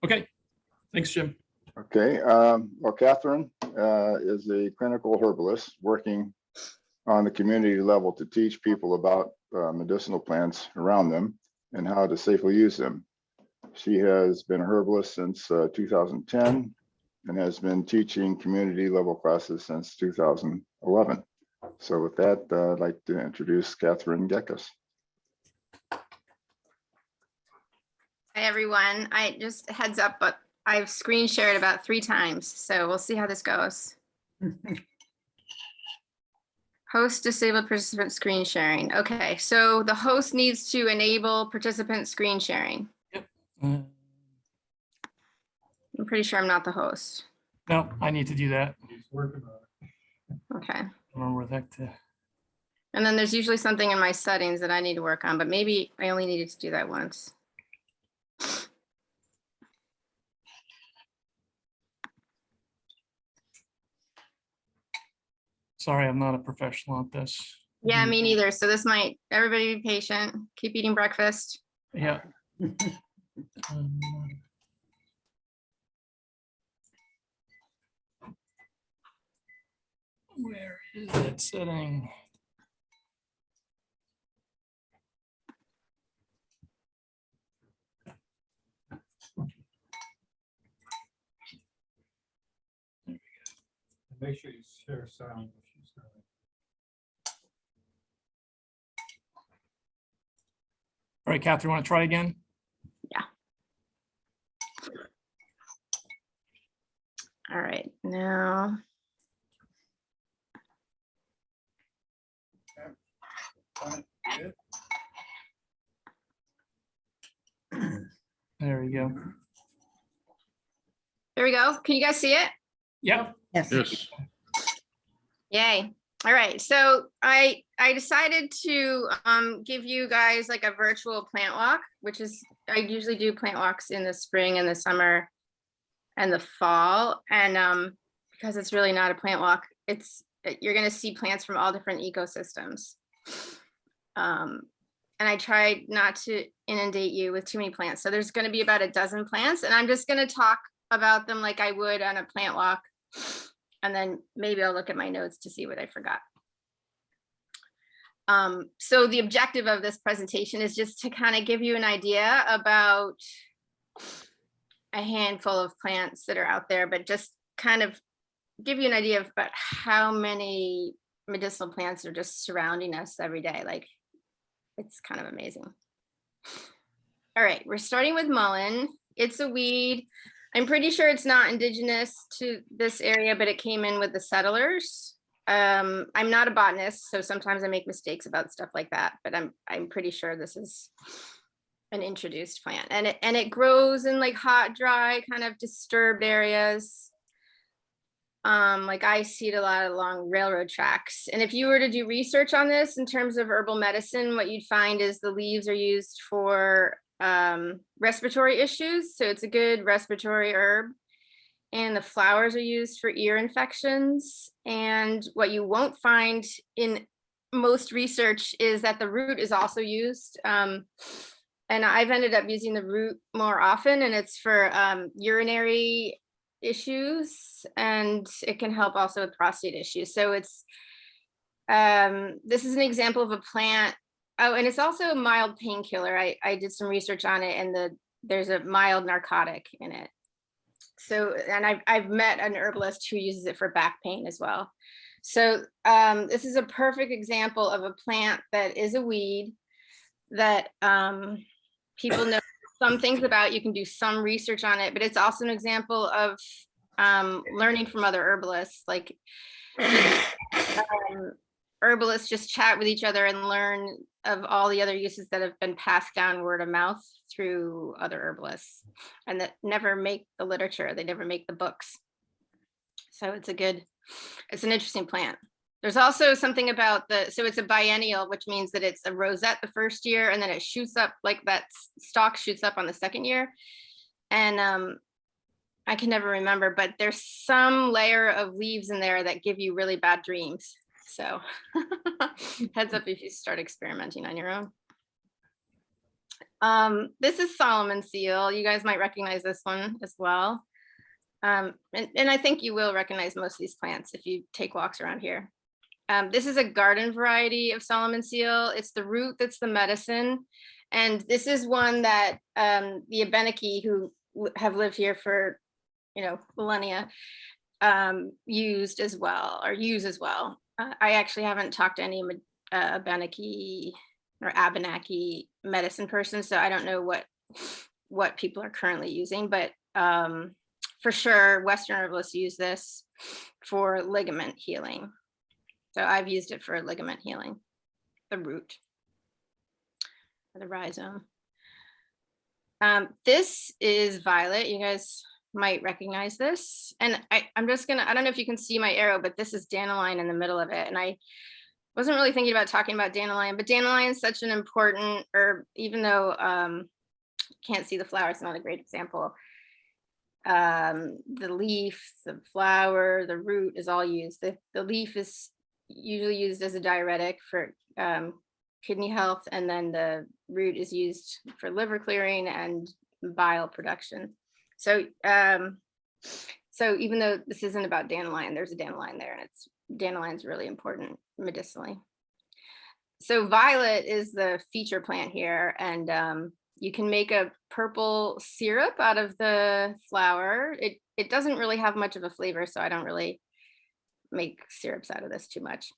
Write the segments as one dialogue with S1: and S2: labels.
S1: Okay, thanks, Jim.
S2: Okay, well, Katherine is a clinical herbalist working on the community level to teach people about medicinal plants around them and how to safely use them. She has been a herbalist since 2010 and has been teaching community level classes since 2011. So with that, I'd like to introduce Katherine Gekas.
S3: Hi, everyone. I just heads up, but I've screen shared about 3 times, so we'll see how this goes. Host disabled participant screen sharing. Okay, so the host needs to enable participant screen sharing.
S1: Uh,
S3: I'm pretty sure I'm not the host.
S1: No, I need to do that.
S3: Okay.
S1: I don't remember where the heck to.
S3: And then there's usually something in my settings that I need to work on, but maybe I only needed to do that once.
S1: Sorry, I'm not a professional at this.
S3: Yeah, me neither. So this might, everybody be patient, keep eating breakfast.
S1: Yeah. Where is that setting?
S4: Make sure you share sound. If she's not.
S1: All right, Katherine, want to try again?
S3: All right, now.
S1: There we go.
S3: There we go. Can you guys see it?
S1: Yep.
S5: Yes.
S3: Yay. All right. So I decided to give you guys like a virtual plant walk, which is, I usually do plant walks in the spring and the summer and the fall. And because it's really not a plant walk, you're going to see plants from all different ecosystems. And I tried not to inundate you with too many plants. So there's going to be about a dozen plants, and I'm just going to talk about them like I would on a plant walk. And then maybe I'll look at my notes to see what I forgot. So the objective of this presentation is just to kind of give you an idea about a handful of plants that are out there, but just kind of give you an idea of about how many medicinal plants are just surrounding us every day. Like, it's kind of amazing. All right, we're starting with mullein. It's a weed. I'm pretty sure it's not indigenous to this area, but it came in with the settlers. I'm not a botanist, so sometimes I make mistakes about stuff like that, but I'm pretty sure this is an introduced plant. And it grows in like hot, dry, kind of disturbed areas. Like I see it a lot along railroad tracks. And if you were to do research on this in terms of herbal medicine, what you'd find is the leaves are used for respiratory issues. So it's a good respiratory herb. And the flowers are used for ear infections. And what you won't find in most research is that the root is also used. And I've ended up using the root more often, and it's for urinary issues, and it can help also with prostate issues. So it's this is an example of a plant. Oh, and it's also a mild painkiller. I did some research on it, and there's a mild narcotic in it. So, and I've met an herbalist who uses it for back pain as well. So this is a perfect example of a plant that is a weed that people know some things about. You can do some research on it, but it's also an example of learning from other herbalists. Like herbalists just chat with each other and learn of all the other uses that have been passed down word of mouth through other herbalists, and that never make the literature. They never make the books. So it's an interesting plant. There's also something about so it's a biennial, which means that it's a rosette the first year, and then it shoots up, like that stalk shoots up on the second year. And I can never remember, but there's some layer of leaves in there that give you really bad dreams. So heads up if you start experimenting on your own. This is Solomon seal. You guys might recognize this one as well. And I think you will recognize most of these plants if you take walks around here. This is a garden variety of Solomon seal. It's the root that's the medicine. And this is one that the Abenaki, who have lived here for, millennia, used as well, or use as well. I actually haven't talked to any Abenaki or Abenaki medicine person, so I don't know what people are currently using, but for sure, Western herbalists use this for ligament healing. So I've used it for ligament healing, the root, or the rhizome. This is violet. You guys might recognize this. And I'm just gonna, I don't know if you can see my arrow, but this is dandelion in the middle of it. And I wasn't really thinking about talking about dandelion, but dandelion is such an important herb, even though can't see the flower, it's not a great example. The leaf, the flower, the root is all used. The leaf is usually used as a diuretic for kidney health, and then the root is used for liver clearing and bile production. So so even though this isn't about dandelion, there's a dandelion there, and dandelion's really important medicinally. So violet is the feature plant here, and you can make a purple syrup out of the flower. It doesn't really have much of a flavor, so I don't really make syrups out of this too much.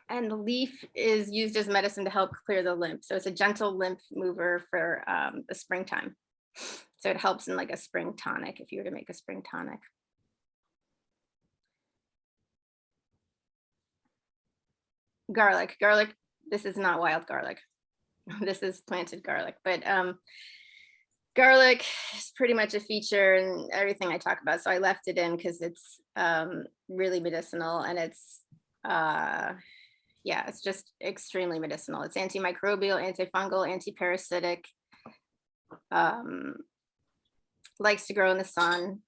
S3: And the leaf is used as medicine to help clear the lymph. So it's a gentle lymph mover for the springtime. So it helps in like a spring tonic, if you were to make a spring tonic. Garlic, this is not wild garlic. This is planted garlic, but garlic is pretty much a feature in everything I talk about. So I left it in because it's really medicinal, and it's, yeah, it's just extremely medicinal. It's antimicrobial, antifungal, antiparasitic, likes to grow in the sun.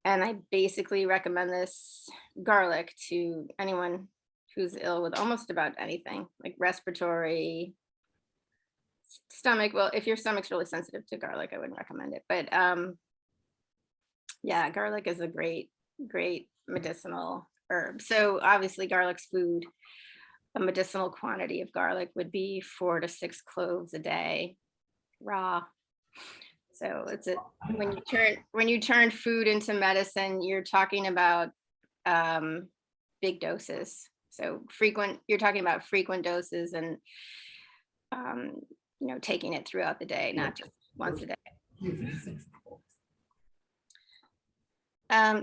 S3: And I basically recommend this garlic to anyone who's ill with almost about anything, like respiratory, stomach. Well, if your stomach's really sensitive to garlic, I wouldn't recommend it. But yeah, garlic is a great medicinal herb. So obviously garlic's food. A medicinal quantity of garlic would be 4 to 6 cloves a day, raw. So it's when you turn food into medicine, you're talking about big doses. So you're talking about frequent doses, and taking it throughout the day, not just once a day.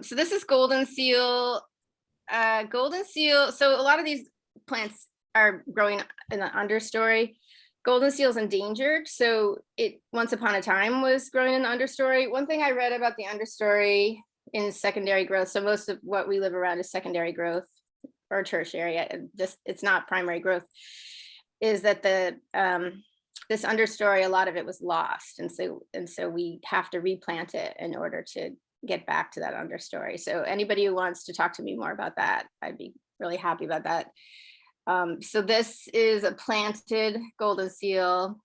S3: So this is Goldenseal. Goldenseal, so a lot of these plants are growing in the understory. Goldenseal is endangered, so it once upon a time was growing in the understory. One thing I read about the understory in secondary growth, so most of what we live around is secondary growth or tertiary, it's not primary growth, is that this understory, a lot of it was lost, and so we have to replant it in order to get back to that understory. So anybody who wants to talk to me more about that, I'd be really happy about that. So this is a planted Goldenseal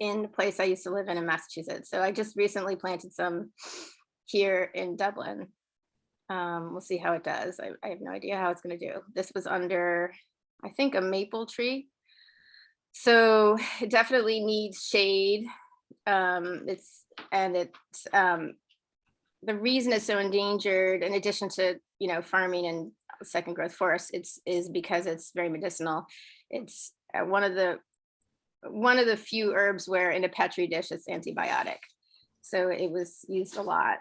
S3: in the place I used to live in Massachusetts. So I just recently planted some here in Dublin. We'll see how it does. I have no idea how it's going to do. This was under, I think, a maple tree. So it definitely needs shade. The reason it's so endangered, in addition to farming and second growth forests, is because it's very medicinal. It's one of the few herbs where in a petri dish it's antibiotic. So it was used a lot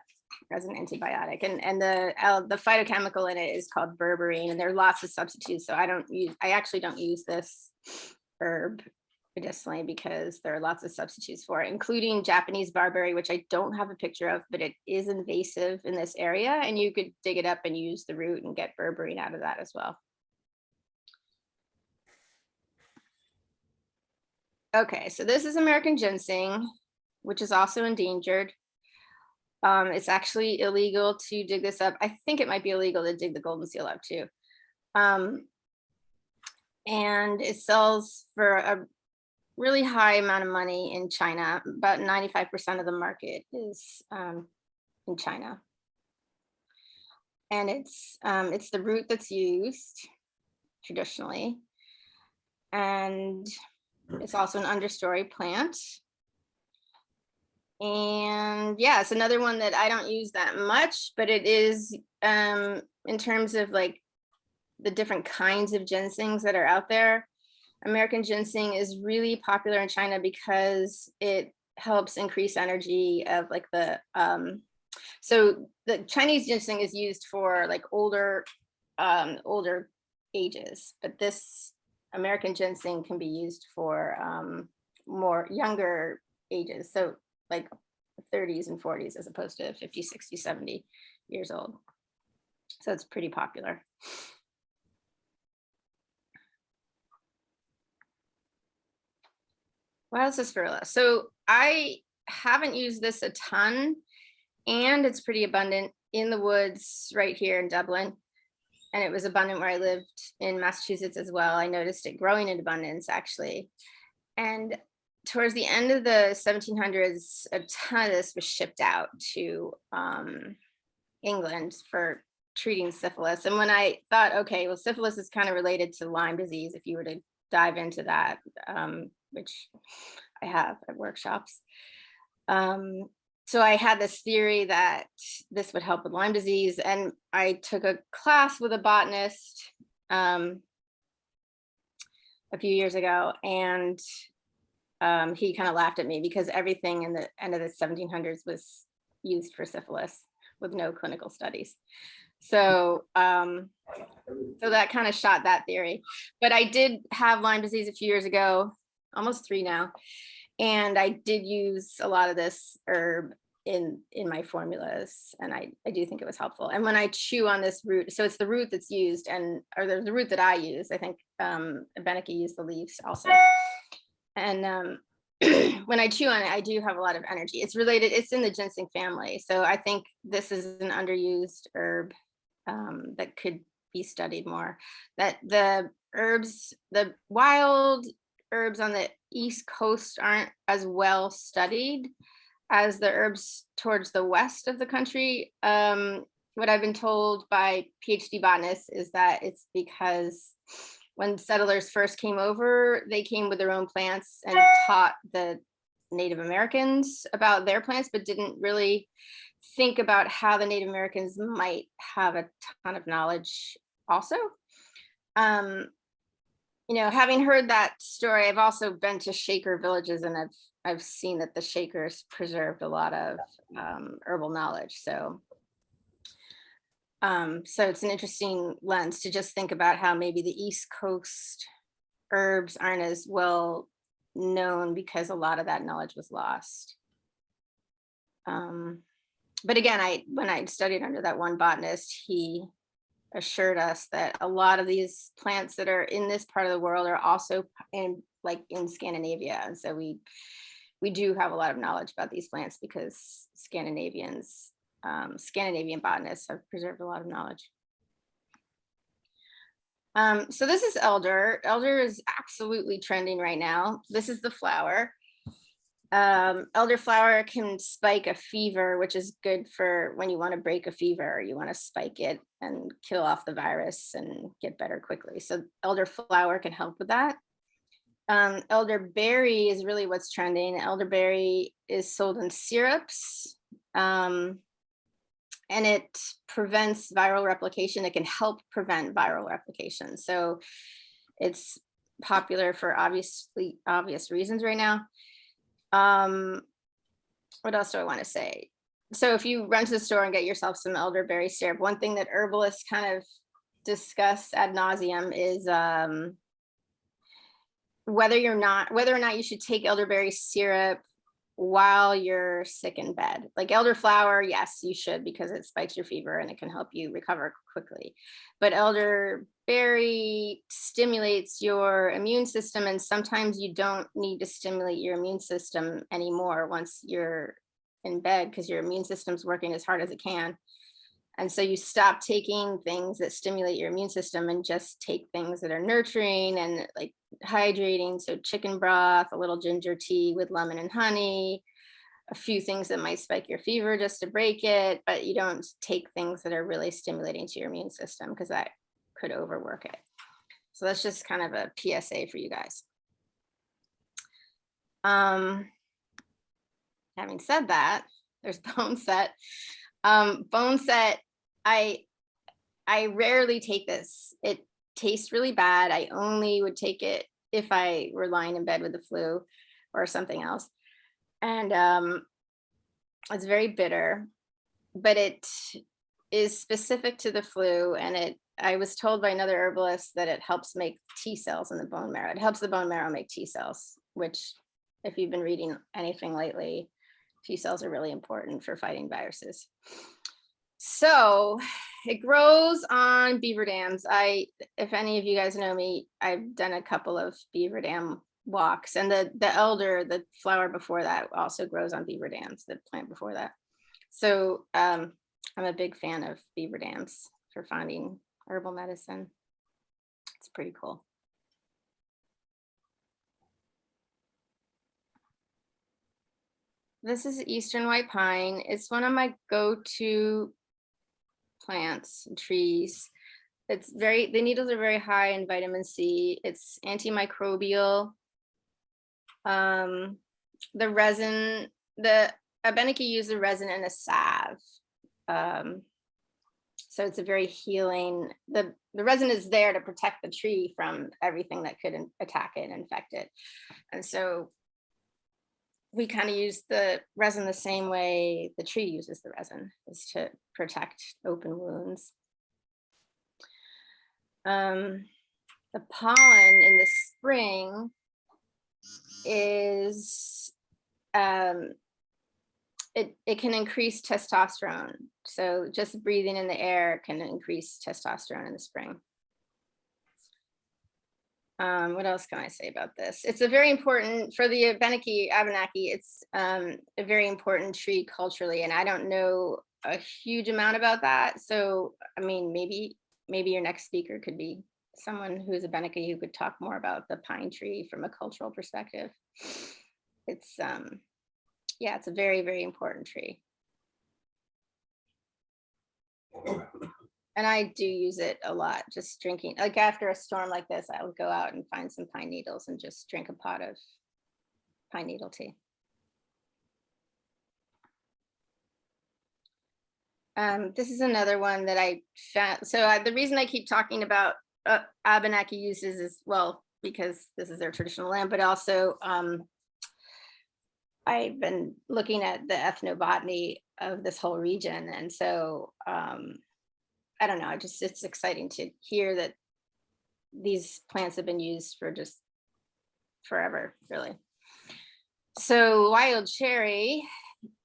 S3: as an antibiotic, and the phytochemical in it is called berberine, and there are lots of substitutes. So I actually don't use this herb medicinally because there are lots of substitutes for it, including Japanese barberry, which I don't have a picture of, but it is invasive in this area, and you could dig it up and use the root and get berberine out of that as well. Okay, so this is American ginseng, which is also endangered. It's actually illegal to dig this up. I think it might be illegal to dig the Goldenseal up too. And it sells for really high amount of money in China. About 95% of the market is in China. And it's the root that's used traditionally. And it's also an understory plant. And yeah, it's another one that I don't use that much, but it is in terms of like the different kinds of ginsengs that are out there. American ginseng is really popular in China because it helps increase energy of like the so the Chinese ginseng is used for like older ages, but this American ginseng can be used for more younger ages, so like 30s and 40s as opposed to 50, 60, 70 years old. So it's pretty popular. Why is this spirula? So I haven't used this a ton, and it's pretty abundant in the woods right here in Dublin. And it was abundant where I lived in Massachusetts as well. I noticed it growing in abundance actually. And towards the end of the 1700s, a ton of this was shipped out to England for treating syphilis. And when I thought, okay, well, syphilis is kind of related to Lyme disease, if you were to dive into that, which I have at workshops. So I had this theory that this would help with Lyme disease. And I took a class with a botanist a few years ago, and he kind of laughed at me because everything in the end of the 1700s was used for syphilis with no clinical studies. So so that kind of shot that theory. But I did have Lyme disease a few years ago, almost 3 now. And I did use a lot of this herb in my formulas, and I do think it was helpful. And when I chew on this root, so it's the root that's used, and or the root that I use. I think Beneke used the leaves also. And when I chew on it, I do have a lot of energy. It's related, it's in the ginseng family. So I think this is an underused herb that could be studied more. That the herbs, the wild herbs on the East Coast aren't as well studied as the herbs towards the west of the country. What I've been told by PhD botanists is that it's because when settlers first came over, they came with their own plants and taught the Native Americans about their plants, but didn't really think about how the Native Americans might have a ton of knowledge also. You know, having heard that story, I've also been to Shaker villages, and I've seen that the Shakers preserved a lot of herbal knowledge. So it's an interesting lens to just think about how maybe the East Coast herbs aren't as well known because a lot of that knowledge was lost. But again, when I studied under that one botanist, he assured us that a lot of these plants that are in this part of the world are also in Scandinavia. And so we do have a lot of knowledge about these plants because Scandinavian botanists have preserved a lot of knowledge. So this is elder. Elder is absolutely trending right now. This is the flower. Elderflower can spike a fever, which is good for when you want to break a fever. You want to spike it and kill off the virus and get better quickly. So elderflower can help with that. Elderberry is really what's trending. Elderberry is sold in syrups, and it prevents viral replication. It can help prevent viral replication. So it's popular for obvious reasons right now. What else do I want to say? So if you run to the store and get yourself some elderberry syrup, one thing that herbalists kind of discuss ad nauseum is whether or not you should take elderberry syrup while you're sick in bed. Like elderflower, yes, you should, because it spikes your fever and it can help you recover quickly. But elderberry stimulates your immune system, and sometimes you don't need to stimulate your immune system anymore once you're in bed because your immune system's working as hard as it can. And so you stop taking things that stimulate your immune system and just take things that are nurturing and like hydrating. So chicken broth, a little ginger tea with lemon and honey, a few things that might spike your fever just to break it, but you don't take things that are really stimulating to your immune system because that could overwork it. So that's just kind of a PSA for you guys. Having said that, there's bone set. Bone set, I rarely take this. It tastes really bad. I only would take it if I were lying in bed with the flu or something else. And it's very bitter, but it is specific to the flu. And I was told by another herbalist that it helps make T cells in the bone marrow. It helps the bone marrow make T cells, which if you've been reading anything lately, T cells are really important for fighting viruses. So it grows on beaver dams. If any of you guys know me, I've done a couple of beaver dam walks, and the elder, the flower before that, also grows on beaver dams, the plant before that. So I'm a big fan of beaver dams for finding herbal medicine. It's pretty cool. This is Eastern white pine. It's one of my go-to plants and trees. The needles are very high in vitamin C. It's antimicrobial. The resin, the Abenaki use the resin in a salve. So it's a very healing, the resin is there to protect the tree from everything that could attack it and infect it. And so we kind of use the resin the same way the tree uses the resin, is to protect open wounds. The pollen in the spring is, it can increase testosterone. So just breathing in the air can increase testosterone in the spring. What else can I say about this? It's a very important, for the Abenaki, it's a very important tree culturally, and I don't know a huge amount about that. So, I mean, maybe your next speaker could be someone who is Abenaki who could talk more about the pine tree from a cultural perspective. It's, yeah, it's a very, very important tree. And I do use it a lot, just drinking, like after a storm like this, I would go out and find some pine needles and just drink a pot of pine needle tea. This is another one that I found. So the reason I keep talking about Abenaki uses is, well, because this is their traditional land, but also I've been looking at the ethnobotany of this whole region. And so I don't know, it's exciting to hear that these plants have been used for just forever, really. So wild cherry,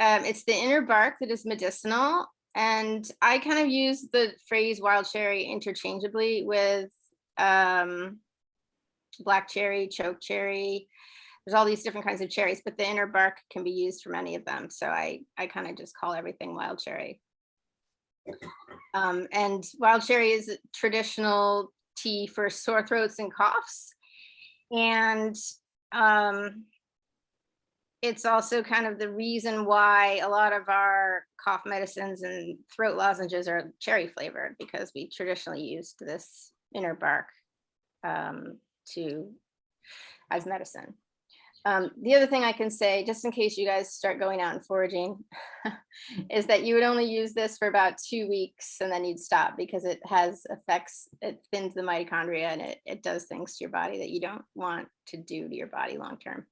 S3: it's the inner bark that is medicinal. And I kind of use the phrase wild cherry interchangeably with black cherry, choke cherry. There's all these different kinds of cherries, but the inner bark can be used for many of them. So I kind of just call everything wild cherry. And wild cherry is a traditional tea for sore throats and coughs. And it's also kind of the reason why a lot of our cough medicines and throat lozenges are cherry flavored, because we traditionally used this inner bark as medicine. The other thing I can say, just in case you guys start going out and foraging, is that you would only use this for about 2 weeks and then you'd stop, because it has effects, it thins the mitochondria, and it does things to your body that you don't want to do to your body long term.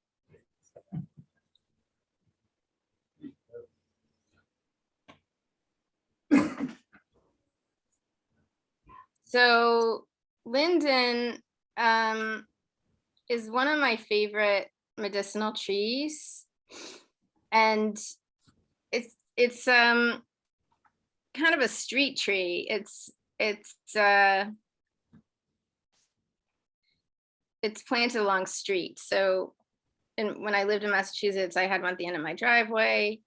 S3: So Linden is one of my favorite medicinal trees, and it's kind of a street tree. It's planted along streets. So when I lived in Massachusetts, I had one at the end of my driveway.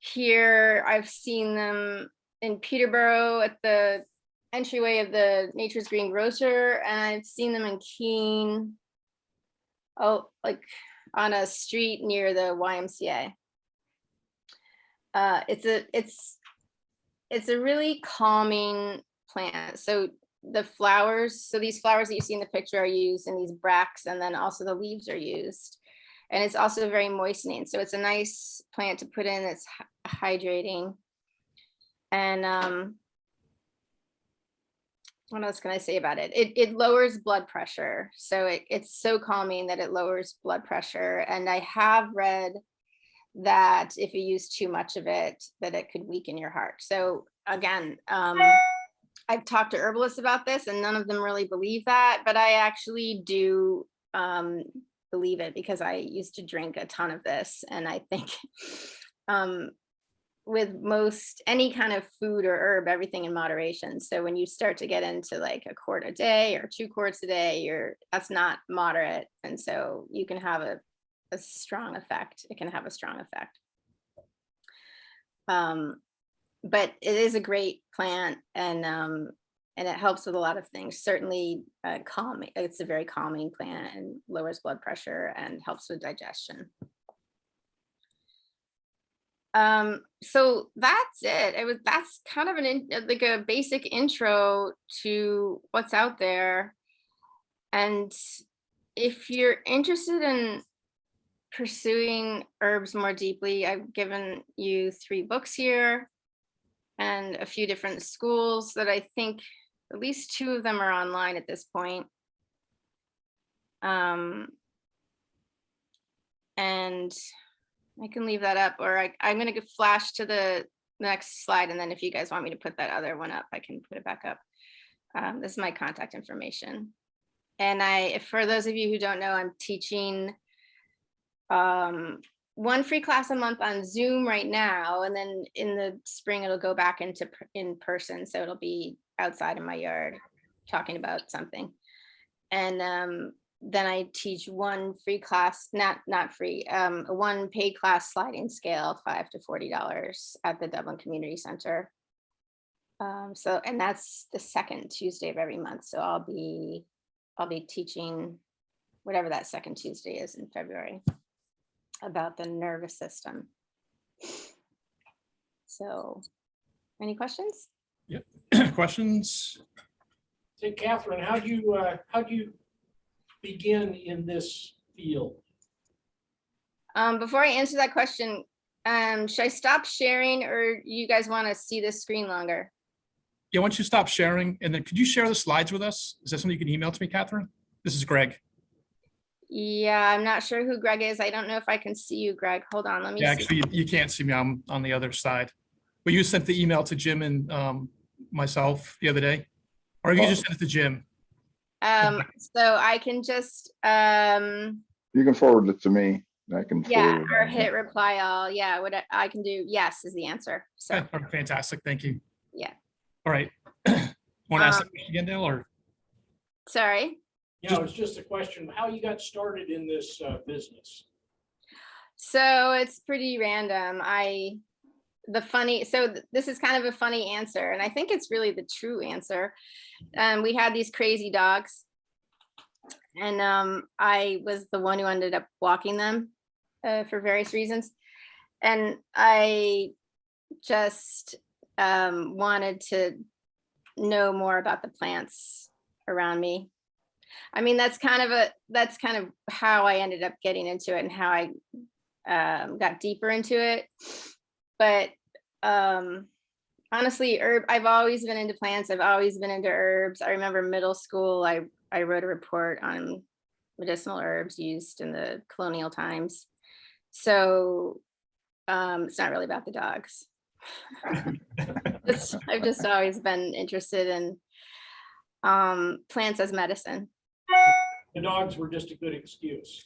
S3: Here I've seen them in Peterborough at the entryway of the Nature's Green Grocer, and I've seen them in Keene. Oh, like on a street near the YMCA. It's a really calming plant. So the flowers, so these flowers that you see in the picture are used in these bracts, and then also the leaves are used. And it's also very moistening. So it's a nice plant to put in. It's hydrating. And what else can I say about it? It lowers blood pressure. So it's so calming that it lowers blood pressure. And I have read that if you use too much of it, that it could weaken your heart. So again, I've talked to herbalists about this, and none of them really believe that, but I actually do believe it, because I used to drink a ton of this. And I think with most any kind of food or herb, everything in moderation. So when you start to get into like a quart a day or 2 quarts a day, that's not moderate. And so you can have a strong effect. It can have a strong effect. But it is a great plant, and it helps with a lot of things. Certainly calming. It's a very calming plant and lowers blood pressure and helps with digestion. So that's it. That's kind of like a basic intro to what's out there. And if you're interested in pursuing herbs more deeply, I've given you 3 books here and a few different schools that I think at least 2 of them are online at this point. And I can leave that up, or I'm going to flash to the next slide. And then if you guys want me to put that other one up, I can put it back up. This is my contact information. And for those of you who don't know, I'm teaching 1 free class a month on Zoom right now. And then in the spring, it'll go back into in person. So it'll be outside in my yard talking about something. And then I teach 1 free class, not free, 1 paid class sliding scale, $5 to $40 at the Dublin Community Center. And that's the 2nd Tuesday of every month. So I'll be teaching whatever that 2nd Tuesday is in February about the nervous system. So, any questions?
S1: Yep. Questions?
S5: Say, Catherine, how do you begin in this field?
S3: Before I answer that question, should I stop sharing, or you guys want to see this screen longer?
S1: Yeah, why don't you stop sharing, and then could you share the slides with us? Is that something you can email to me, Catherine? This is Greg.
S3: Yeah, I'm not sure who Greg is. I don't know if I can see you, Greg. Hold on, let me
S1: Yeah,
S3: see.
S1: actually, you can't see me. I'm on the other side. But you sent the email to Jim and myself the other day, or you can just send it to Jim.
S3: So I can just
S2: You can forward it to me. I can
S3: yeah,
S2: forward it
S3: or
S2: on.
S3: hit reply all. Yeah, what I can do, yes, is the answer. So
S1: Okay, all right, fantastic. Thank you.
S3: yeah.
S1: All right. Want to ask that question again, Dale, or?
S3: Sorry.
S5: Yeah, it's just a question, how you got started in this business?
S3: So it's pretty random. This is kind of a funny answer, and I think it's really the true answer. We had these crazy dogs, and I was the one who ended up walking them for various reasons. And I just wanted to know more about the plants around me. I mean, that's kind of how I ended up getting into it and how I got deeper into it. But honestly, I've always been into plants. I've always been into herbs. I remember middle school, I wrote a report on medicinal herbs used in the colonial times. So it's not really about the dogs. I've just always been interested in plants as medicine.
S5: The dogs were just a good excuse.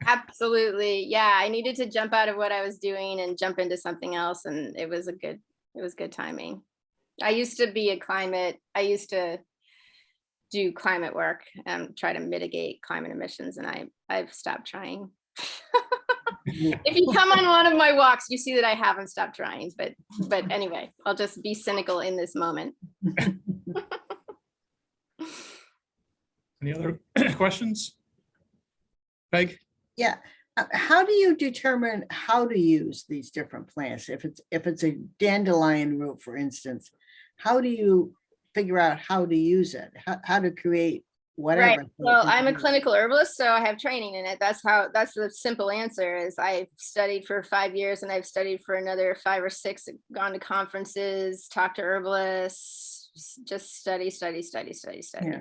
S3: Absolutely. Yeah, I needed to jump out of what I was doing and jump into something else, and it was good timing. I used to do climate work and try to mitigate climate emissions, and I've stopped trying. If you come on one of my walks, you see that I haven't stopped trying, but anyway, I'll just be cynical in this moment.
S1: Any other questions? Peg?
S6: Yeah, how do you determine how to use these different plants? If it's a dandelion root, for instance, how do you figure out how to use it? How to create whatever?
S3: Right. Well, I'm a clinical herbalist, so I have training in it. That's the simple answer is I've studied for 5 years and I've studied for another 5 or 6, gone to conferences, talked to herbalists, just study.
S6: Yeah.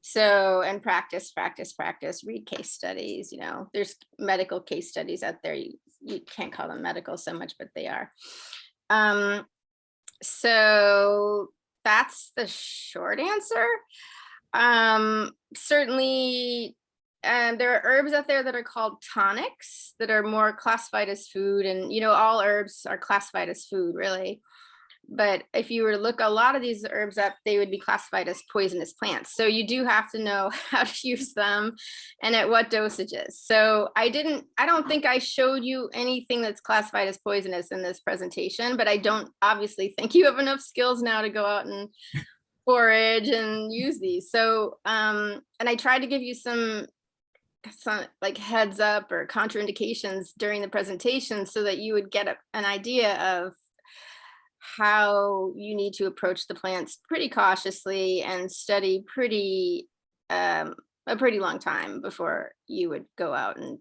S3: So, and practice, read case studies, there's medical case studies out there. You can't call them medical so much, but they are. So that's the short answer. Certainly, there are herbs out there that are called tonics that are more classified as food, and all herbs are classified as food, really. But if you were to look a lot of these herbs up, they would be classified as poisonous plants. So you do have to know how to use them and at what dosages. So I don't think I showed you anything that's classified as poisonous in this presentation, but I don't obviously think you have enough skills now to go out and forage and use these. So, and I tried to give you some like heads up or contraindications during the presentation so that you would get an idea of how you need to approach the plants pretty cautiously and study a pretty long time before you would go out and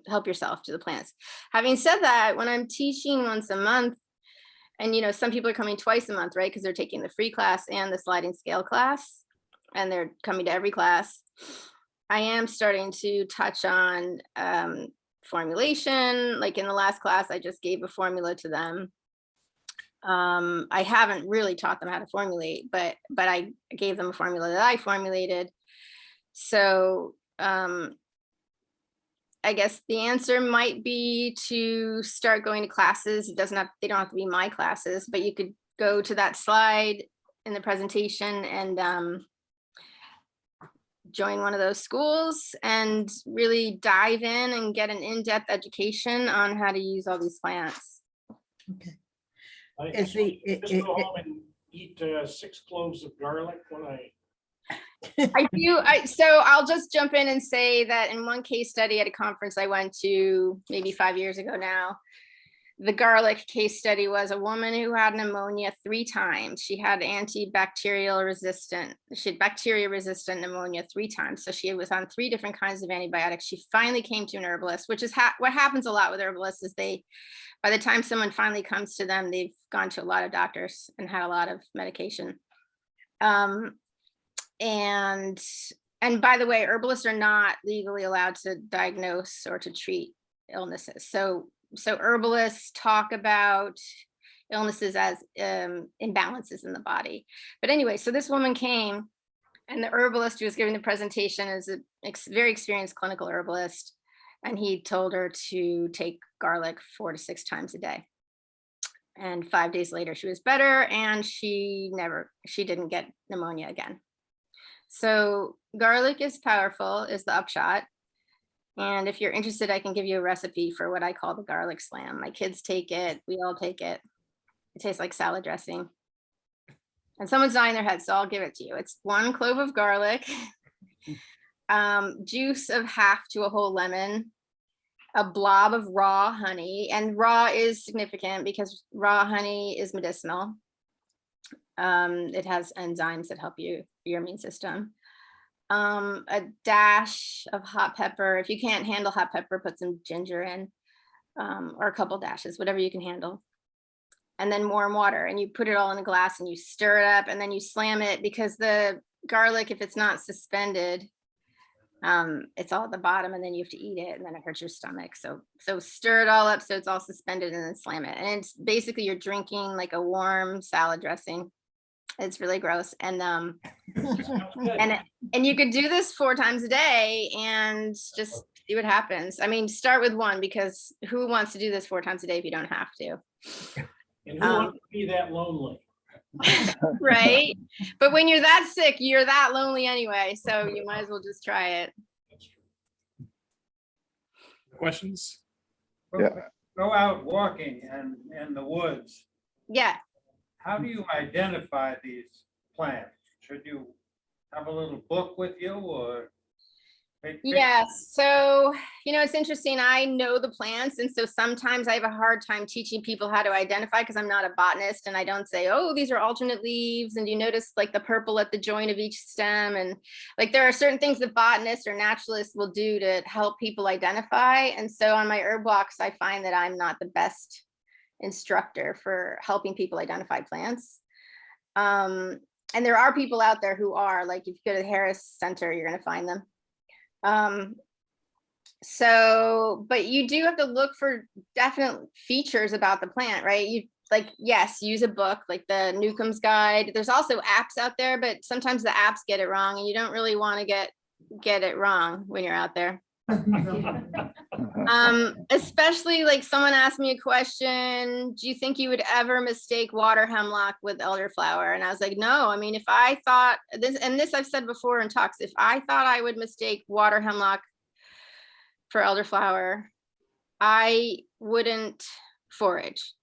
S3: help yourself to the plants. Having said that, when I'm teaching once a month, and some people are coming twice a month, right? Because they're taking the free class and the sliding scale class, and they're coming to every class. I am starting to touch on formulation. Like in the last class, I just gave a formula to them. I haven't really taught them how to formulate, but I gave them a formula that I formulated. So I guess the answer might be to start going to classes. They don't have to be my classes, but you could go to that slide in the presentation and join one of those schools and really dive in and get an in-depth education on how to use all these plants.
S6: Okay.
S5: I
S6: Is
S5: just go home and eat 6 cloves of garlic when
S3: I do. So I'll just jump in and say that in one case study at a conference I went to maybe 5 years ago now, the garlic case study was a woman who had pneumonia 3 times. She had bacteria resistant pneumonia 3 times. So she was on 3 different kinds of antibiotics. She finally came to an herbalist, which is what happens a lot with herbalists is by the time someone finally comes to them, they've gone to a lot of doctors and had a lot of medication. And by the way, herbalists are not legally allowed to diagnose or to treat illnesses. So herbalists talk about illnesses as imbalances in the body. But anyway, so this woman came, and the herbalist who was giving the presentation is a very experienced clinical herbalist, and he told her to take garlic 4 to 6 times a day. And 5 days later, she was better, and she didn't get pneumonia again. So garlic is powerful, is the upshot. And if you're interested, I can give you a recipe for what I call the garlic slam. My kids take it. We all take it. It tastes like salad dressing. And someone's nodding their head, so I'll give it to you. It's 1 clove of garlic, juice of half to a whole lemon, a blob of raw honey. And raw is significant because raw honey is medicinal. It has enzymes that help your immune system. A dash of hot pepper. If you can't handle hot pepper, put some ginger in, or a couple dashes, whatever you can handle. And then warm water, and you put it all in a glass and you stir it up, and then you slam it, because the garlic, if it's not suspended, it's all at the bottom, and then you have to eat it, and then it hurts your stomach. So stir it all up so it's all suspended, and then slam it. And it's basically you're drinking like a warm salad dressing. It's really gross. And and you could do this 4 times a day and just see what happens. I mean, start with 1, because who wants to do this 4 times a day if you don't have to?
S5: And who wants to be that lonely?
S3: Right? But when you're that sick, you're that lonely anyway. So you might as well just try it.
S5: That's true.
S1: Questions?
S2: Yeah.
S4: Go out walking and in the woods.
S3: Yeah.
S4: How do you identify these plants? Should you have a little book with you or? take pictures?
S3: Yeah, so, it's interesting. I know the plants. And so sometimes I have a hard time teaching people how to identify because I'm not a botanist and I don't say, oh, these are alternate leaves. And you notice like the purple at the joint of each stem. And like there are certain things that botanists or naturalists will do to help people identify. And so on my herb walks, I find that I'm not the best instructor for helping people identify plants. And there are people out there who are, like if you go to the Harris Center, you're going to find them. But you do have to look for definite features about the plant, right? You yes, use a book like the Newcomb's Guide. There's also apps out there, but sometimes the apps get it wrong and you don't really want to get it wrong when you're out there. Especially like someone asked me a question, do you think you would ever mistake water hemlock with elderflower? And I was like, no. I mean, if I thought this, and this I've said before in talks, if I thought I would mistake water hemlock for elderflower, I wouldn't forage,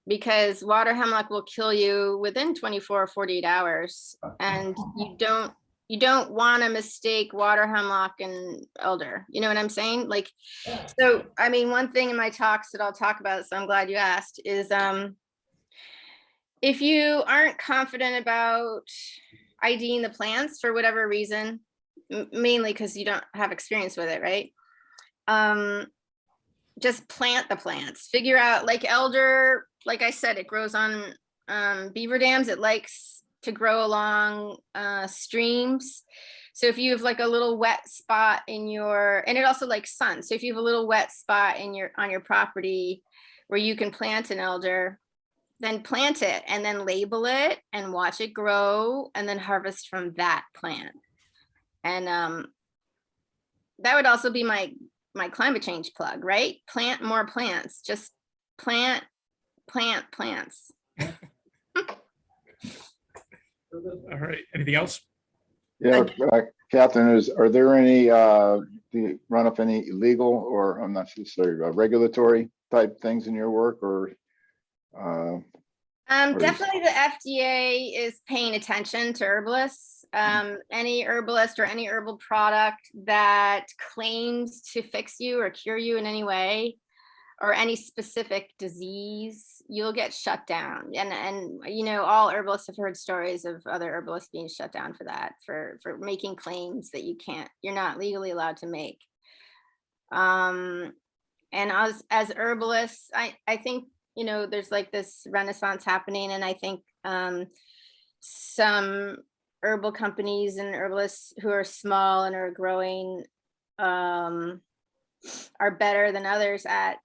S3: because water hemlock will kill you within 24 or 48 hours. And you don't want to mistake water hemlock and elder. You know what I'm saying? Like, so, I mean, one thing in my talks that I'll talk about, so I'm glad you asked, is if you aren't confident about IDing the plants for whatever reason, mainly because you don't have experience with it, right? Just plant the plants, figure out, like elder, like I said, it grows on beaver dams. It likes to grow along streams. So if you have like a little wet spot in your, and it also likes sun. So if you have a little wet spot on your property where you can plant an elder, then plant it and then label it and watch it grow and then harvest from that plant. And that would also be my climate change plug, right? Plant more plants, just plant plants.
S1: All right, anything else?
S2: Yeah, Catherine, are there any, do you run up any legal or I'm not sure, sorry, regulatory type things in your work or?
S3: Definitely the FDA is paying attention to herbalists. Any herbalist or any herbal product that claims to fix you or cure you in any way or any specific disease, you'll get shut down. And all herbalists have heard stories of other herbalists being shut down for that, for making claims that you're not legally allowed to make. And as herbalists, I think, there's like this renaissance happening. And I think some herbal companies and herbalists who are small and are growing are better than others at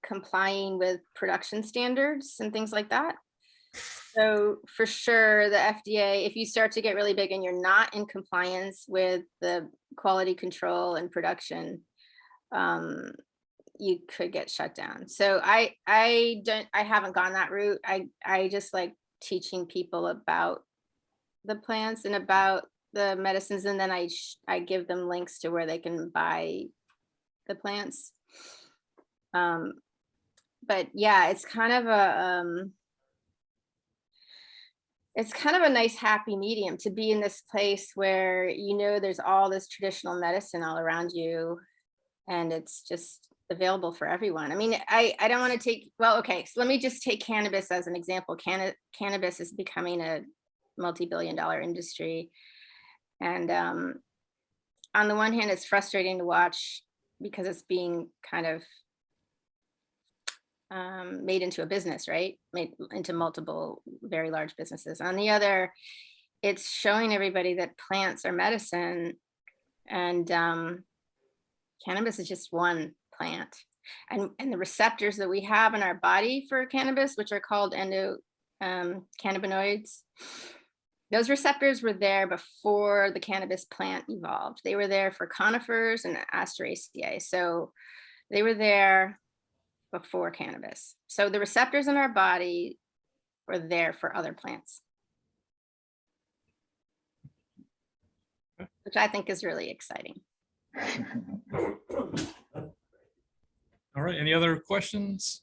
S3: complying with production standards and things like that. So for sure, the FDA, if you start to get really big and you're not in compliance with the quality control and production, you could get shut down. So I haven't gone that route. I just like teaching people about the plants and about the medicines, and then I give them links to where they can buy the plants. But yeah, it's kind of a nice happy medium to be in this place where there's all this traditional medicine all around you, and it's just available for everyone. I mean, I don't want to take, okay, so let me just take cannabis as an example. Cannabis is becoming a multi-billion-dollar industry. And on the one hand, it's frustrating to watch because it's being kind of made into a business, right? Made into multiple very large businesses. On the other, it's showing everybody that plants are medicine, and cannabis is just one plant. And the receptors that we have in our body for cannabis, which are called endocannabinoids, those receptors were there before the cannabis plant evolved. They were there for conifers and Asteraceae. So they were there before cannabis. So the receptors in our body were there for other plants, which I think is really exciting.
S1: All All right, any other questions?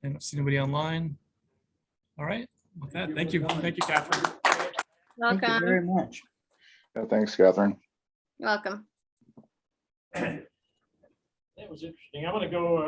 S1: I don't see anybody online. All right, with that, thank you, Catherine.
S6: Thank you
S3: Welcome,
S6: very much.
S2: Yeah, thanks, Catherine.
S3: welcome.
S5: That was interesting. I'm gonna go